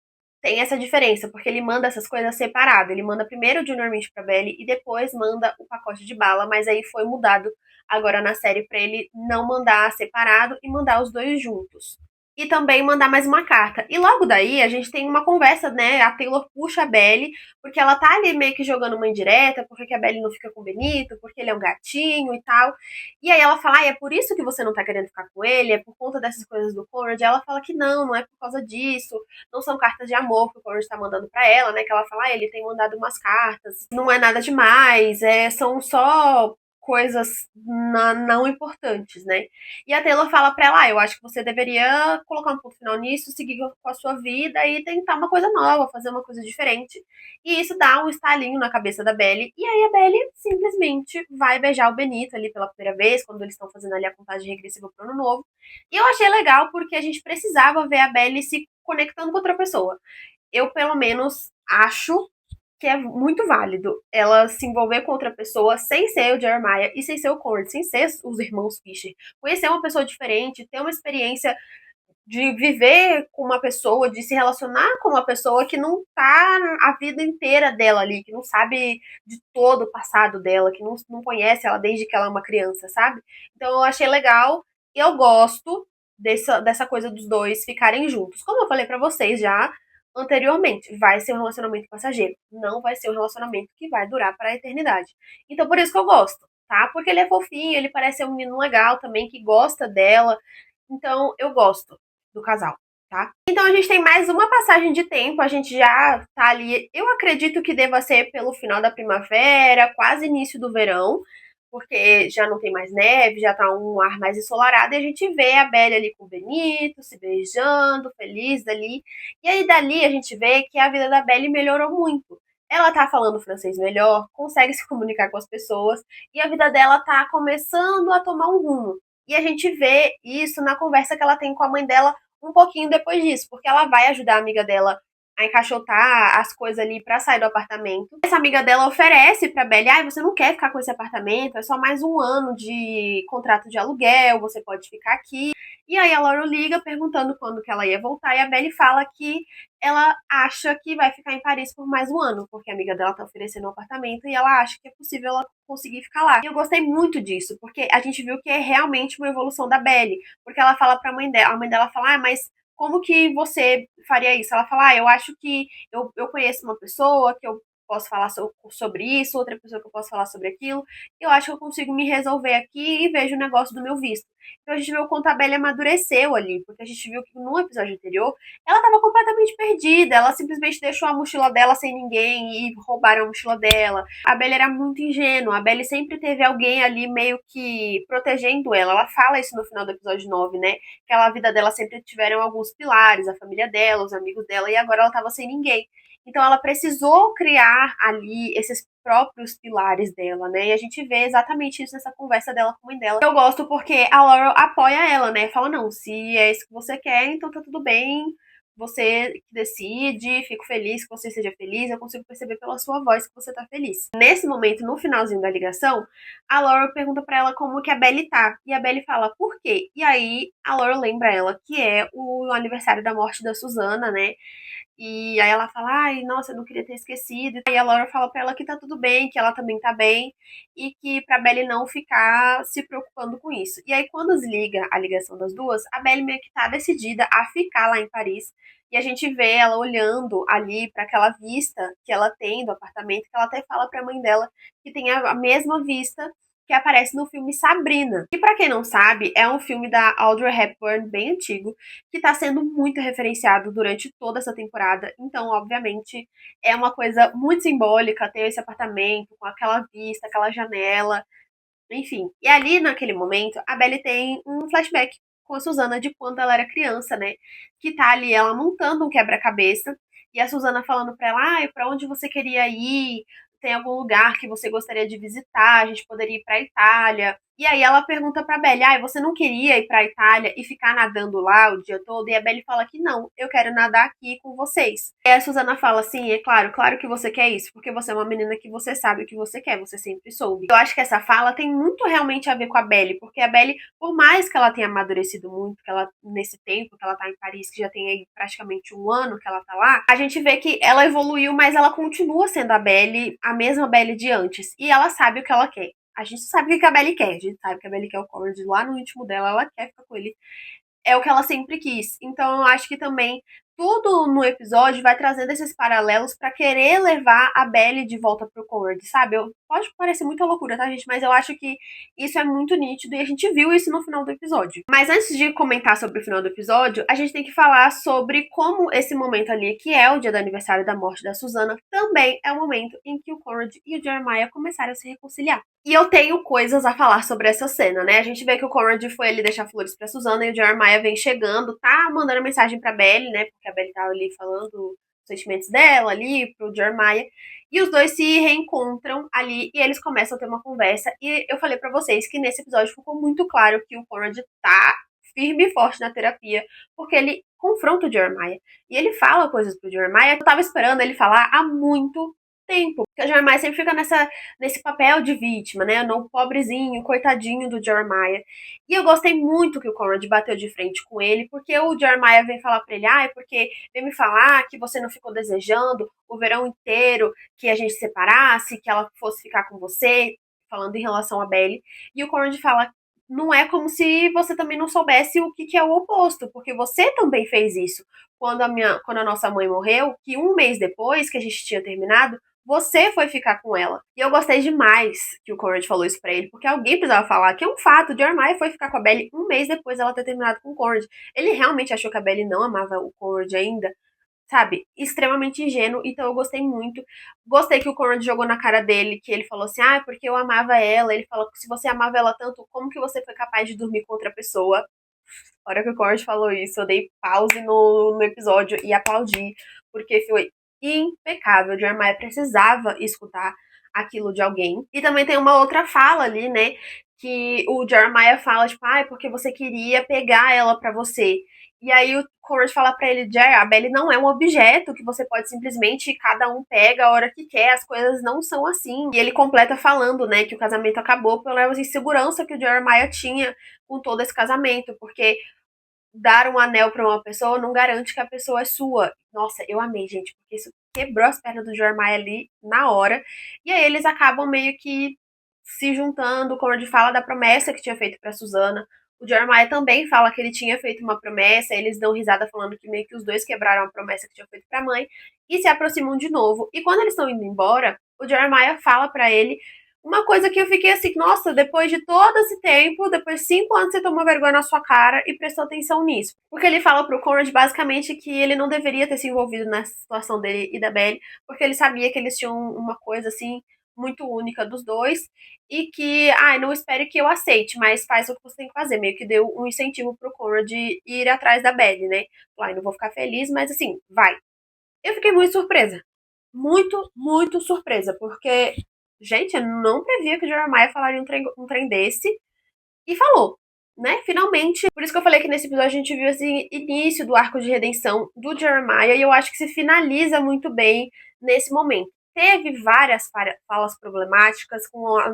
A: tem essa diferença, porque ele manda essas coisas separado. Ele manda primeiro o Junior Mint pra Belly e depois manda o pacote de bala, mas aí foi mudado agora na série pra ele não mandar separado e mandar os dois juntos. E também mandar mais uma carta. E logo daí a gente tem uma conversa, né? A Taylor puxa a Belly, porque ela tá ali meio que jogando uma indireta, porque que a Belly não fica com o Benito, porque ele é um gatinho e tal. E aí ela fala, ah, é por isso que você não tá querendo ficar com ele, é por conta dessas coisas do Conrad. E ela fala que não, não é por causa disso, não são cartas de amor que o Conrad tá mandando pra ela, né? Que ela fala, ah, ele tem mandado umas cartas, não é nada demais, são só coisas não importantes, né? E a Taylor fala pra ela, ah, eu acho que você deveria colocar um ponto final nisso, seguir com a sua vida e tentar uma coisa nova, fazer uma coisa diferente. E isso dá um estalinho na cabeça da Belly. E aí a Belly simplesmente vai beijar o Benito ali pela primeira vez, quando eles estão fazendo ali a contagem regressiva pro ano novo. E eu achei legal porque a gente precisava ver a Belly se conectando com outra pessoa. Eu, pelo menos, acho que é muito válido ela se envolver com outra pessoa sem ser o Jeremiah e sem ser o Conrad, sem ser os irmãos Fisher. Conhecer uma pessoa diferente, ter uma experiência de viver com uma pessoa, de se relacionar com uma pessoa que não tá a vida inteira dela ali, que não sabe de todo o passado dela, que não conhece ela desde que ela é uma criança, sabe? Então eu achei legal e eu gosto dessa coisa dos dois ficarem juntos. Como eu falei pra vocês já anteriormente, vai ser um relacionamento passageiro, não vai ser um relacionamento que vai durar para a eternidade. Então por isso que eu gosto, tá? Porque ele é fofinho, ele parece ser um menino legal também, que gosta dela. Então eu gosto do casal, tá? Então a gente tem mais uma passagem de tempo, a gente já tá ali, eu acredito que deva ser pelo final da primavera, quase início do verão, porque já não tem mais neve, já tá um ar mais ensolarado, e a gente vê a Belle ali com o Benito, se beijando, feliz dali. E aí dali a gente vê que a vida da Belle melhorou muito. Ela tá falando francês melhor, consegue se comunicar com as pessoas, e a vida dela tá começando a tomar um rumo. E a gente vê isso na conversa que ela tem com a mãe dela um pouquinho depois disso, porque ela vai ajudar a amiga dela a encaixotar as coisas ali pra sair do apartamento. Essa amiga dela oferece pra Belle, você não quer ficar com esse apartamento, é só mais um ano de contrato de aluguel, você pode ficar aqui. E aí a Laura liga perguntando quando que ela ia voltar, e a Belle fala que ela acha que vai ficar em Paris por mais um ano, porque a amiga dela tá oferecendo um apartamento e ela acha que é possível ela conseguir ficar lá. E eu gostei muito disso, porque a gente viu que é realmente uma evolução da Belle, porque ela fala pra mãe dela, a mãe dela fala, mas como que você faria isso? Ela fala, eu acho que eu conheço uma pessoa que eu posso falar sobre isso, outra pessoa que eu posso falar sobre aquilo, eu acho que eu consigo me resolver aqui e vejo o negócio do meu visto. Então a gente viu o quanto a Belle amadureceu ali, porque a gente viu que no episódio anterior ela estava completamente perdida, ela simplesmente deixou a mochila dela sem ninguém e roubaram a mochila dela. A Belle era muito ingênua, a Belle sempre teve alguém ali meio que protegendo ela. Ela fala isso no final do episódio 9, né? Que a vida dela sempre tiveram alguns pilares, a família dela, os amigos dela, e agora ela estava sem ninguém. Então ela precisou criar ali esses próprios pilares dela, né? E a gente vê exatamente isso nessa conversa dela com a mãe dela. Eu gosto porque a Laurel apoia ela, né? Fala, não, se é isso que você quer, então tá tudo bem. Você que decide, fico feliz que você seja feliz, eu consigo perceber pela sua voz que você tá feliz. Nesse momento, no finalzinho da ligação, a Laura pergunta pra ela como que a Belle tá. E a Belle fala, por quê? E aí a Laura lembra ela que é o aniversário da morte da Susana, né? E aí ela fala, ai, nossa, eu não queria ter esquecido. E a Laura fala pra ela que tá tudo bem, que ela também tá bem, e que pra Belle não ficar se preocupando com isso. E aí, quando desliga a ligação das duas, a Belle meio que tá decidida a ficar lá em Paris. E a gente vê ela olhando ali para aquela vista que ela tem do apartamento, que ela até fala pra mãe dela que tem a mesma vista que aparece no filme Sabrina. E pra quem não sabe, é um filme da Audrey Hepburn bem antigo, que tá sendo muito referenciado durante toda essa temporada. Então, obviamente, é uma coisa muito simbólica ter esse apartamento com aquela vista, aquela janela, enfim. E ali, naquele momento, a Belle tem um flashback com a Susana de quando ela era criança, né? Que tá ali ela montando um quebra-cabeça e a Susana falando pra ela, pra onde você queria ir? Tem algum lugar que você gostaria de visitar? A gente poderia ir pra Itália. E aí ela pergunta pra Belle, você não queria ir pra Itália e ficar nadando lá o dia todo? E a Belle fala que não, eu quero nadar aqui com vocês. E a Susana fala assim, é claro, claro que você quer isso, porque você é uma menina que você sabe o que você quer, você sempre soube. Eu acho que essa fala tem muito realmente a ver com a Belle, porque a Belle, por mais que ela tenha amadurecido muito, que ela, nesse tempo que ela tá em Paris, que já tem aí praticamente um ano que ela tá lá, a gente vê que ela evoluiu, mas ela continua sendo a Belle, a mesma Belle de antes. E ela sabe o que ela quer. A gente sabe o que a Belle quer. A gente sabe que a Belle quer o Conrad lá no íntimo dela, ela quer ficar com ele. É o que ela sempre quis. Então eu acho que também tudo no episódio vai trazendo esses paralelos pra querer levar a Belle de volta pro Conrad, sabe? Pode parecer muita loucura, tá, gente? Mas eu acho que isso é muito nítido e a gente viu isso no final do episódio. Mas antes de comentar sobre o final do episódio, a gente tem que falar sobre como esse momento ali, que é o dia do aniversário da morte da Susana, também é o momento em que o Conrad e o Jeremiah começaram a se reconciliar. E eu tenho coisas a falar sobre essa cena, né? A gente vê que o Conrad foi ali deixar flores pra Susana e o Jeremiah vem chegando, tá mandando mensagem pra Belle, né? Porque a Belle tá ali falando os sentimentos dela ali pro Jeremiah. E os dois se reencontram ali e eles começam a ter uma conversa. E eu falei pra vocês que nesse episódio ficou muito claro que o Conrad tá firme e forte na terapia, porque ele confronta o Jeremiah. E ele fala coisas pro Jeremiah que eu tava esperando ele falar há muito tempo. Porque o Jeremiah sempre fica nesse papel de vítima, né? No pobrezinho, coitadinho do Jeremiah. E eu gostei muito que o Conrad bateu de frente com ele, porque o Jeremiah vem falar pra ele, é porque vem me falar que você não ficou desejando o verão inteiro que a gente se separasse, que ela fosse ficar com você, falando em relação a Belle. E o Conrad fala, não é como se você também não soubesse o que é o oposto, porque você também fez isso. Quando a nossa mãe morreu, que um mês depois que a gente tinha terminado, você foi ficar com ela. E eu gostei demais que o Conrad falou isso pra ele, porque alguém precisava falar que é um fato. O Jeremiah foi ficar com a Belle um mês depois dela ter terminado com o Conrad. Ele realmente achou que a Belle não amava o Conrad ainda. sabe, extremamente ingênuo, então eu gostei muito. Gostei que o Conrad jogou na cara dele, que ele falou assim, ah, porque eu amava ela. Ele falou que se você amava ela tanto, como que você foi capaz de dormir com outra pessoa? A hora que o Conrad falou isso, eu dei pause no episódio e aplaudi, porque foi impecável. O Jeremiah precisava escutar aquilo de alguém. E também tem uma outra fala ali, né? Que o Jeremiah fala, tipo, ah, é porque você queria pegar ela pra você. E aí o Conrad fala pra ele, Jerry, a Belly não é um objeto que você pode simplesmente, cada um pega a hora que quer, as coisas não são assim. E ele completa falando, né, que o casamento acabou pela insegurança que o Jeremiah tinha com todo esse casamento, porque dar um anel pra uma pessoa não garante que a pessoa é sua. Nossa, eu amei, gente, porque isso quebrou as pernas do Jeremiah ali na hora. E aí eles acabam meio que se juntando, como ele fala da promessa que tinha feito pra Susana. O Jeremiah também fala que ele tinha feito uma promessa, eles dão risada falando que meio que os dois quebraram a promessa que tinha feito pra mãe e se aproximam de novo. E quando eles estão indo embora, o Jeremiah fala pra ele uma coisa que eu fiquei assim, nossa, depois de todo esse tempo, depois de 5 anos, você tomou vergonha na sua cara e prestou atenção nisso. Porque ele fala pro Conrad basicamente que ele não deveria ter se envolvido nessa situação dele e da Belly, porque ele sabia que eles tinham uma coisa assim muito única dos dois e que, ai, não espere que eu aceite, mas faz o que você tem que fazer. Meio que deu um incentivo pro Conrad de ir atrás da Belly, né? Ai, não vou ficar feliz, mas assim, vai. Eu fiquei muito surpresa. Muito, muito surpresa, porque, gente, eu não previa que o Jeremiah falaria um trem desse. E falou, né? Finalmente. Por isso que eu falei que nesse episódio a gente viu esse início do arco de redenção do Jeremiah. E eu acho que se finaliza muito bem nesse momento. Teve várias falas problemáticas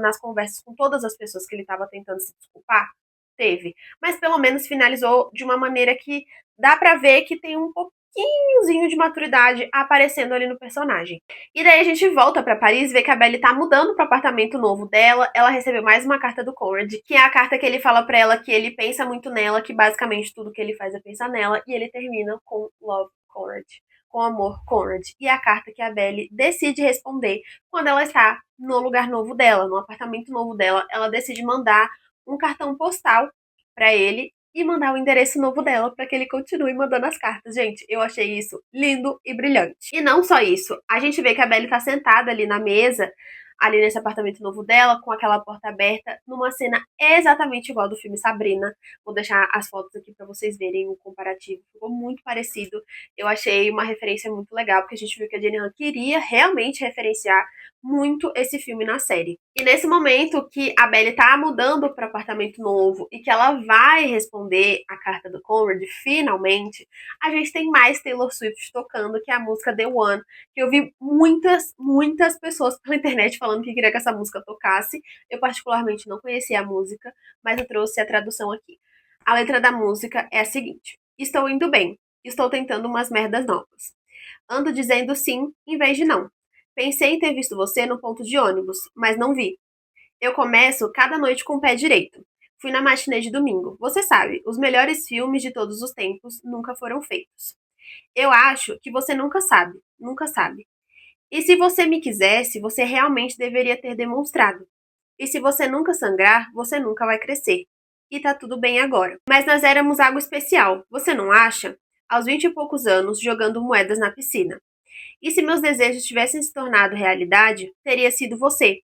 A: nas conversas com todas as pessoas que ele estava tentando se desculpar. Teve. Mas pelo menos finalizou de uma maneira que dá pra ver que tem um pouquinhozinho de maturidade aparecendo ali no personagem. E daí a gente volta pra Paris, vê que a Belle tá mudando pro apartamento novo dela. Ela recebeu mais uma carta do Conrad, que é a carta que ele fala pra ela que ele pensa muito nela, que basicamente tudo que ele faz é pensar nela, e ele termina com Love Conrad, com amor Conrad. E é a carta que a Belle decide responder quando ela está no lugar novo dela, no apartamento novo dela. Ela decide mandar um cartão postal pra ele e mandar o endereço novo dela para que ele continue mandando as cartas. Gente, eu achei isso lindo e brilhante. E não só isso, a gente vê que a Belly tá sentada ali na mesa, ali nesse apartamento novo dela, com aquela porta aberta, numa cena exatamente igual do filme Sabrina. Vou deixar as fotos aqui para vocês verem o comparativo. Ficou muito parecido. Eu achei uma referência muito legal, porque a gente viu que a Jenny Han queria realmente referenciar muito esse filme na série. E nesse momento que a Belly tá mudando para apartamento novo e que ela vai responder a carta do Conrad, finalmente, a gente tem mais Taylor Swift tocando, que é a música The One, que eu vi muitas, muitas pessoas pela internet falando que queria que essa música tocasse. Eu particularmente não conhecia a música, mas eu trouxe a tradução aqui. A letra da música é a seguinte: estou indo bem, estou tentando umas merdas novas. Ando dizendo sim em vez de não. Pensei em ter visto você no ponto de ônibus, mas não vi. Eu começo cada noite com o pé direito. Fui na matinê de domingo. Você sabe, os melhores filmes de todos os tempos nunca foram feitos. Eu acho que você nunca sabe, nunca sabe. E se você me quisesse, você realmente deveria ter demonstrado. E se você nunca sangrar, você nunca vai crescer. E tá tudo bem agora. Mas nós éramos algo especial, você não acha? Aos 20 e poucos anos, jogando moedas na piscina. E se meus desejos tivessem se tornado realidade, teria sido você.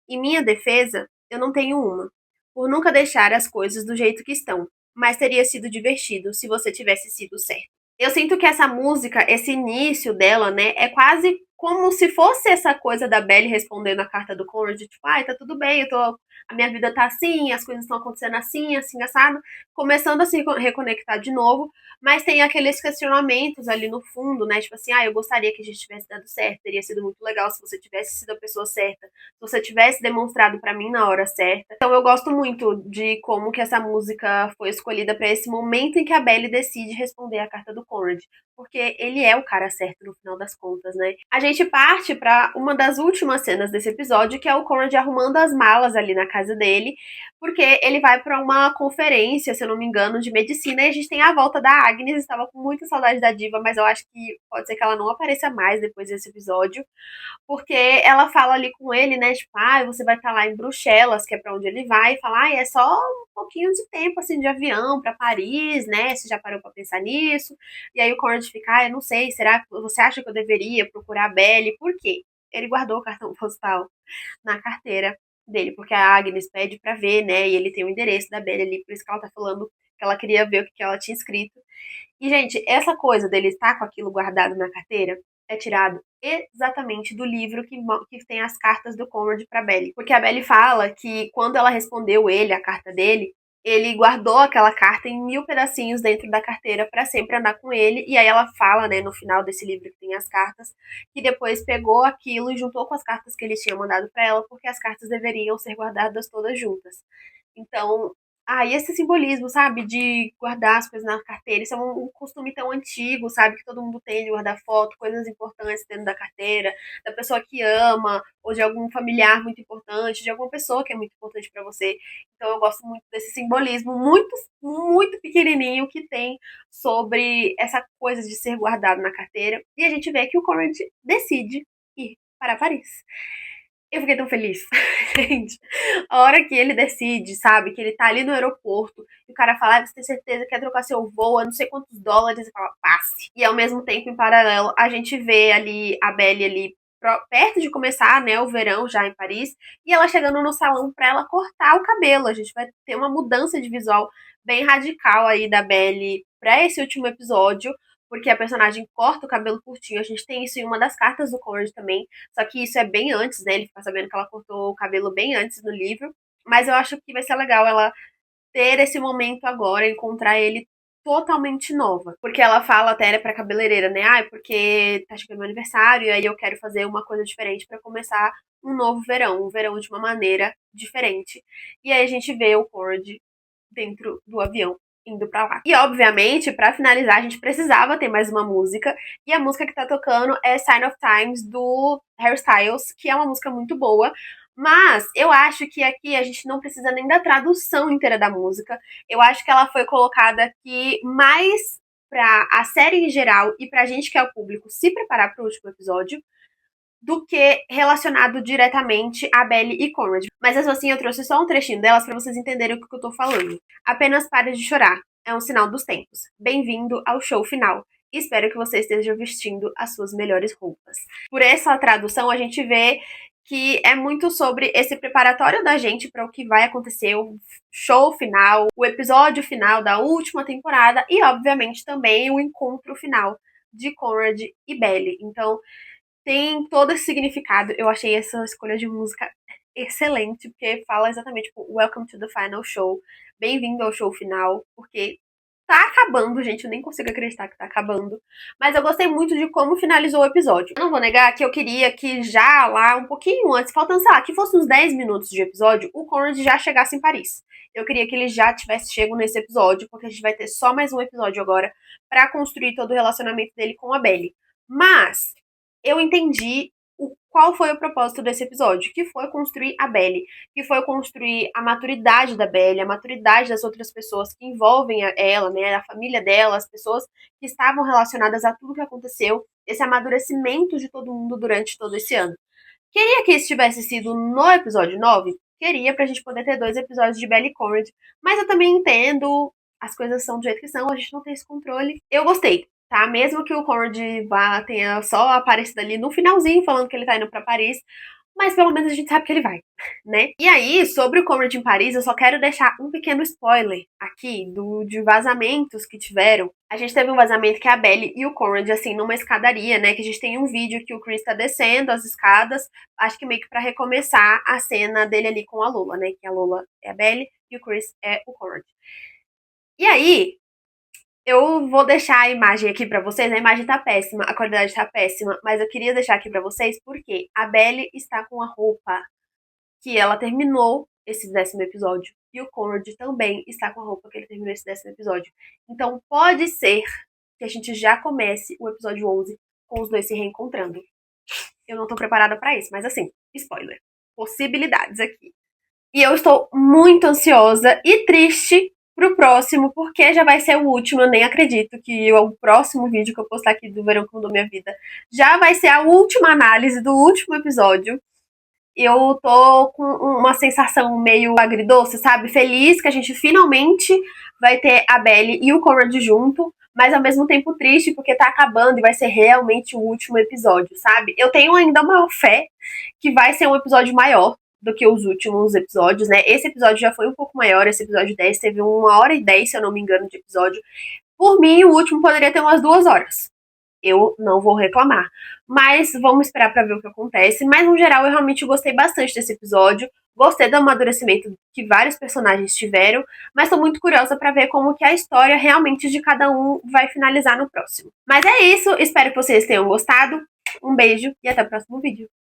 A: Em minha defesa, eu não tenho uma, por nunca deixar as coisas do jeito que estão, mas teria sido divertido se você tivesse sido certo. Eu sinto que essa música, esse início dela, né, é quase como se fosse essa coisa da Belly respondendo a carta do Conrad, tipo, ai, tá tudo bem, a minha vida tá assim, as coisas estão acontecendo assim, assim, assado, começando a se reconectar de novo, mas tem aqueles questionamentos ali no fundo, né, tipo assim, ah, eu gostaria que a gente tivesse dado certo, teria sido muito legal se você tivesse sido a pessoa certa, se você tivesse demonstrado pra mim na hora certa. Então eu gosto muito de como que essa música foi escolhida pra esse momento em que a Belly decide responder a carta do Conrad, porque ele é o cara certo no final das contas, né? A gente parte pra uma das últimas cenas desse episódio, que é o Conrad arrumando as malas ali na casa dele, porque ele vai pra uma conferência, se eu não me engano, de medicina, e a gente tem a volta da Agnes. Estava com muita saudade da Diva, mas eu acho que pode ser que ela não apareça mais depois desse episódio, porque ela fala ali com ele, né, tipo, você vai estar lá em Bruxelas, que é pra onde ele vai, e fala, é só um pouquinho de tempo, assim, de avião pra Paris, né, você já parou pra pensar nisso? E aí o Conrad fica, eu não sei, será que você acha que eu deveria procurar a Belle? Por quê? Ele guardou o cartão postal na carteira dele, porque a Agnes pede pra ver, né, e ele tem o endereço da Belle ali, por isso que ela tá falando que ela queria ver o que ela tinha escrito. E, gente, essa coisa dele estar com aquilo guardado na carteira é tirado exatamente do livro que tem as cartas do Conrad pra Belle. Porque a Belle fala que quando ela respondeu ele, a carta dele, ele guardou aquela carta em 1000 pedacinhos dentro da carteira pra sempre andar com ele. E aí ela fala, né, no final desse livro que tem as cartas, que depois pegou aquilo e juntou com as cartas que ele tinha mandado pra ela, porque as cartas deveriam ser guardadas todas juntas. Então, e esse simbolismo, sabe, de guardar as coisas na carteira, isso é um costume tão antigo, sabe, que todo mundo tem de guardar foto, coisas importantes dentro da carteira, da pessoa que ama, ou de algum familiar muito importante, de alguma pessoa que é muito importante pra você. Então eu gosto muito desse simbolismo muito, muito pequenininho que tem sobre essa coisa de ser guardado na carteira. E a gente vê que o Conrad decide ir para Paris. Eu fiquei tão feliz, gente. A hora que ele decide, sabe, que ele tá ali no aeroporto, e o cara fala, você tem certeza que quer trocar seu voo a não sei quantos dólares, e fala, passe. E ao mesmo tempo, em paralelo, a gente vê ali a Belle ali perto de começar, né, o verão já em Paris, e ela chegando no salão pra ela cortar o cabelo. A gente vai ter uma mudança de visual bem radical aí da Belle pra esse último episódio, porque a personagem corta o cabelo curtinho. A gente tem isso em uma das cartas do Conrad também, só que isso é bem antes, né? Ele fica sabendo que ela cortou o cabelo bem antes no livro. Mas eu acho que vai ser legal ela ter esse momento agora, encontrar ele totalmente nova. Porque ela fala até pra cabeleireira, né? Porque tá chegando meu aniversário e aí eu quero fazer uma coisa diferente pra começar um verão de uma maneira diferente. E aí a gente vê o Conrad dentro do avião indo pra lá. E obviamente, pra finalizar, a gente precisava ter mais uma música, e a música que tá tocando é Sign of Times do Harry Styles, que é uma música muito boa. Mas eu acho que aqui a gente não precisa nem da tradução inteira da música. Eu acho que ela foi colocada aqui mais pra a série em geral e pra gente que é o público se preparar pro último episódio, do que relacionado diretamente a Belle e Conrad. Mas mesmo assim, eu trouxe só um trechinho delas para vocês entenderem o que eu tô falando. Apenas pare de chorar. É um sinal dos tempos. Bem-vindo ao show final. Espero que você esteja vestindo as suas melhores roupas. Por essa tradução, a gente vê que é muito sobre esse preparatório da gente para o que vai acontecer, o show final, o episódio final da última temporada e, obviamente, também o encontro final de Conrad e Belle. Então, tem todo esse significado. Eu achei essa escolha de música excelente, porque fala exatamente, tipo, Welcome to the Final Show. Bem-vindo ao show final, porque tá acabando, gente. Eu nem consigo acreditar que tá acabando. Mas eu gostei muito de como finalizou o episódio. Eu não vou negar que eu queria que já lá, um pouquinho antes, faltando, sei lá, que fosse uns 10 minutos de episódio, o Conrad já chegasse em Paris. Eu queria que ele já tivesse chego nesse episódio, porque a gente vai ter só mais um episódio agora pra construir todo o relacionamento dele com a Belle. Mas eu entendi qual foi o propósito desse episódio, que foi construir a Belle, que foi construir a maturidade da Belle, a maturidade das outras pessoas que envolvem ela, né, a família dela, as pessoas que estavam relacionadas a tudo que aconteceu, esse amadurecimento de todo mundo durante todo esse ano. Queria que isso tivesse sido no episódio 9? Queria, pra gente poder ter 2 episódios de Belle e Conrad, mas eu também entendo, as coisas são do jeito que são, a gente não tem esse controle. Eu gostei, tá? Mesmo que o Conrad tenha só aparecido ali no finalzinho, falando que ele tá indo pra Paris, mas pelo menos a gente sabe que ele vai, né? E aí, sobre o Conrad em Paris, eu só quero deixar um pequeno spoiler aqui de vazamentos que tiveram. A gente teve um vazamento que é a Belle e o Conrad, assim, numa escadaria, né? Que a gente tem um vídeo que o Chris tá descendo as escadas, acho que meio que pra recomeçar a cena dele ali com a Lola, né? Que a Lola é a Belle e o Chris é o Conrad. E aí, eu vou deixar a imagem aqui pra vocês. A imagem tá péssima, a qualidade tá péssima, mas eu queria deixar aqui pra vocês porque a Belle está com a roupa que ela terminou esse 10º episódio. E o Conrad também está com a roupa que ele terminou esse 10º episódio. Então pode ser que a gente já comece o episódio 11 com os dois se reencontrando. Eu não tô preparada pra isso, mas assim, spoiler. Possibilidades aqui. E eu estou muito ansiosa e triste pro próximo, porque já vai ser o último. Eu nem acredito que o próximo vídeo que eu postar aqui do Verão que Mudou Minha Vida já vai ser a última análise do último episódio. Eu tô com uma sensação meio agridoce, sabe? Feliz que a gente finalmente vai ter a Belly e o Conrad junto, mas ao mesmo tempo triste porque tá acabando e vai ser realmente o último episódio, sabe? Eu tenho ainda uma fé que vai ser um episódio maior do que os últimos episódios, né? Esse episódio já foi um pouco maior, esse episódio 10 teve 1h10, se eu não me engano, de episódio. Por mim, o último poderia ter umas 2 horas. Eu não vou reclamar. Mas vamos esperar pra ver o que acontece. Mas, no geral, eu realmente gostei bastante desse episódio. Gostei do amadurecimento que vários personagens tiveram. Mas tô muito curiosa pra ver como que a história realmente de cada um vai finalizar no próximo. Mas é isso. Espero que vocês tenham gostado. Um beijo e até o próximo vídeo.